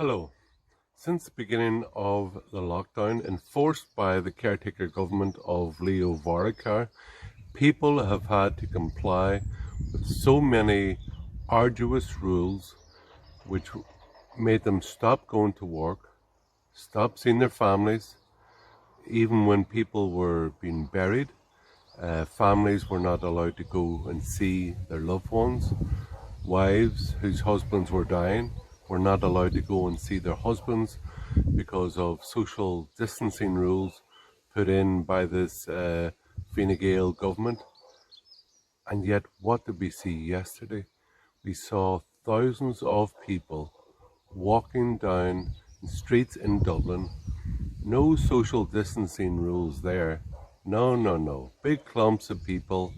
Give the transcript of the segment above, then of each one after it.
Hello. Since the beginning of the lockdown, enforced by the caretaker government of Leo Varadkar, people have had to comply with so many arduous rules which made them stop going to work, stop seeing their families. Even when people were being buried, families were not allowed to go and see their loved ones. Wives whose husbands were dying were not allowed to go and see their husbands because of social distancing rules put in by this Fine Gael government. And yet, what did we see yesterday? We saw thousands of people walking down the streets in Dublin. No social distancing rules there. No, no, no. Big clumps of people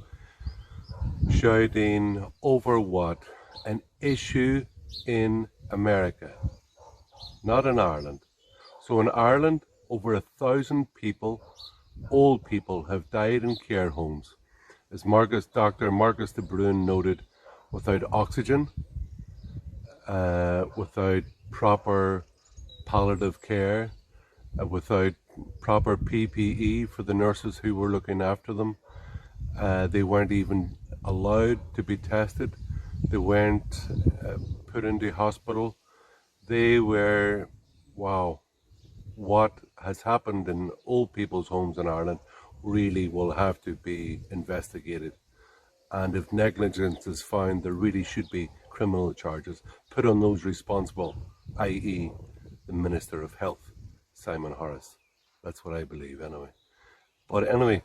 shouting over what? An issue in America, not in Ireland. So in Ireland, over 1,000 people, old people, have died in care homes. As Dr. Marcus de Bruin noted, without oxygen, without proper palliative care, without proper PPE for the nurses who were looking after them. They weren't even allowed to be tested. They weren't put into hospital. They were, wow, what has happened in old people's homes in Ireland really will have to be investigated. And if negligence is found, there really should be criminal charges put on those responsible, i.e. the Minister of Health, Simon Harris. That's what I believe anyway. But anyway,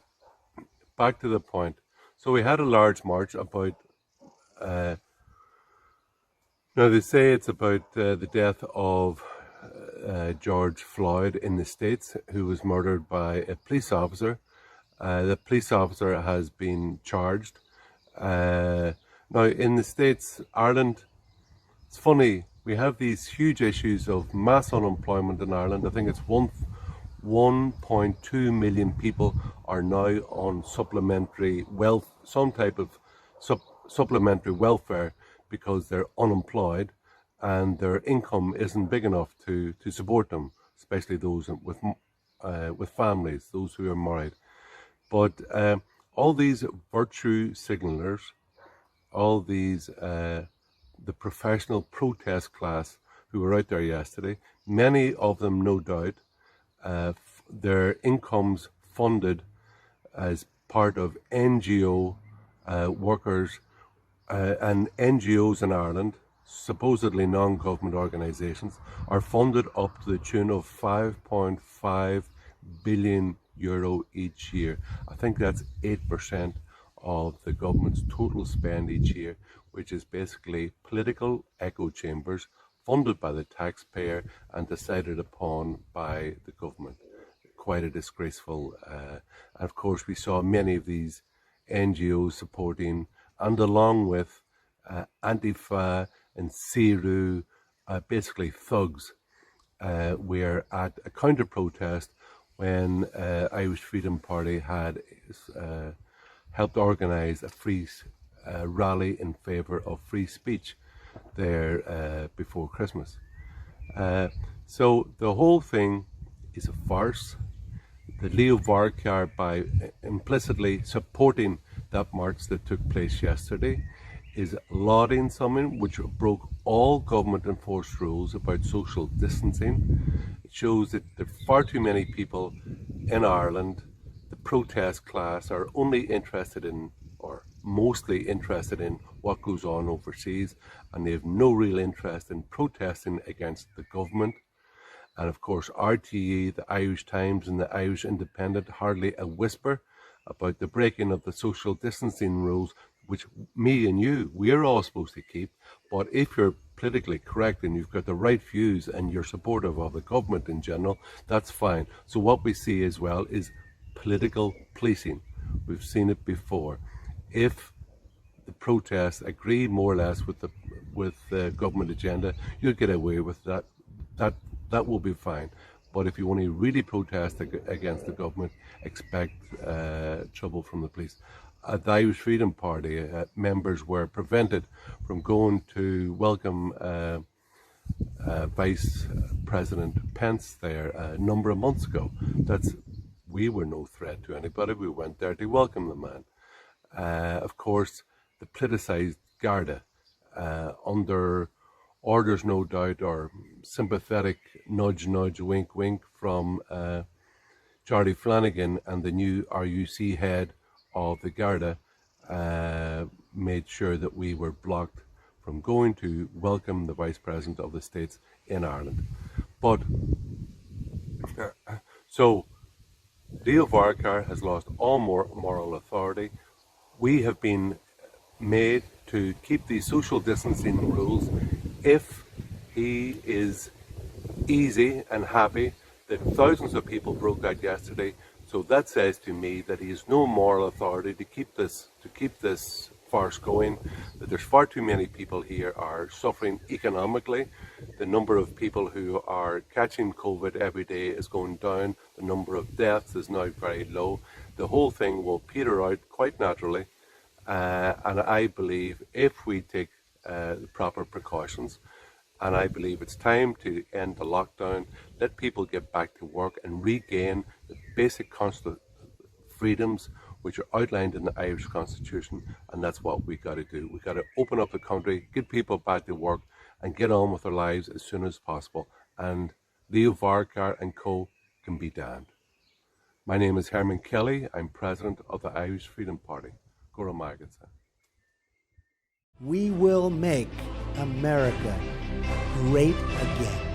back to the point. So we had a large march about, now they say it's about the death of George Floyd in the States, who was murdered by a police officer. The police officer has been charged. Now in the States, Ireland, it's funny, we have these huge issues of mass unemployment in Ireland. I think it's 1.2 million people are now on supplementary wealth, some type of supplementary welfare, because they're unemployed and their income isn't big enough to support them, especially those with families, those who are married. But all these virtue signalers, all these the professional protest class who were out there yesterday, many of them, no doubt, their incomes funded as part of NGO workers and NGOs in Ireland, supposedly non-government organisations, are funded up to the tune of €5.5 billion each year. I think that's 8% of the government's total spend each year, which is basically political echo chambers funded by the taxpayer and decided upon by the government. Quite a disgraceful, and of course we saw many of these NGOs supporting, and along with Antifa and Siru, basically thugs, were at a counter protest when Irish Freedom Party had helped organise a free rally in favour of free speech there before Christmas. So the whole thing is a farce. The Leo Varadkar, by implicitly supporting that march that took place yesterday, is lauding something which broke all government enforced rules about social distancing. It shows that there are far too many people in Ireland. The protest class are only interested in, or mostly interested in, what goes on overseas, and they have no real interest in protesting against the government. And of course, RTE, the Irish Times and the Irish Independent, hardly a whisper about the breaking of the social distancing rules, which me and you, we're all supposed to keep. But if you're politically correct and you've got the right views and you're supportive of the government in general, that's fine. So what we see as well is political policing. We've seen it before. If the protests agree more or less with the government agenda, you'll get away with that. That will be fine. But if you want to really protest against the government, expect trouble from the police. At the Irish Freedom Party, members were prevented from going to welcome Vice President Pence there a number of months ago. We were no threat to anybody. We went there to welcome the man. Of course, the politicised Garda, under orders, no doubt, or sympathetic nudge, nudge, wink, wink from Charlie Flanagan and the new RUC head of the Garda, made sure that we were blocked from going to welcome the Vice President of the States in Ireland. But so Leo Varadkar has lost all moral authority. We have been made to keep these social distancing rules. If he is easy and happy that thousands of people broke out yesterday, so that says to me that he has no moral authority to keep this farce going, that there's far too many people here are suffering economically. The number of people who are catching COVID every day is going down. The number of deaths is now very low. The whole thing will peter out quite naturally. And I believe if we take the proper precautions, and I believe it's time to end the lockdown, let people get back to work and regain the basic constitutional freedoms which are outlined in the Irish Constitution, and that's what we got to do. We got to open up the country, get people back to work, and get on with their lives as soon as possible. And Leo Varadkar and co can be damned. My name is Herman Kelly. I'm president of the Irish Freedom Party. Gora Magatsa. We will make America great again.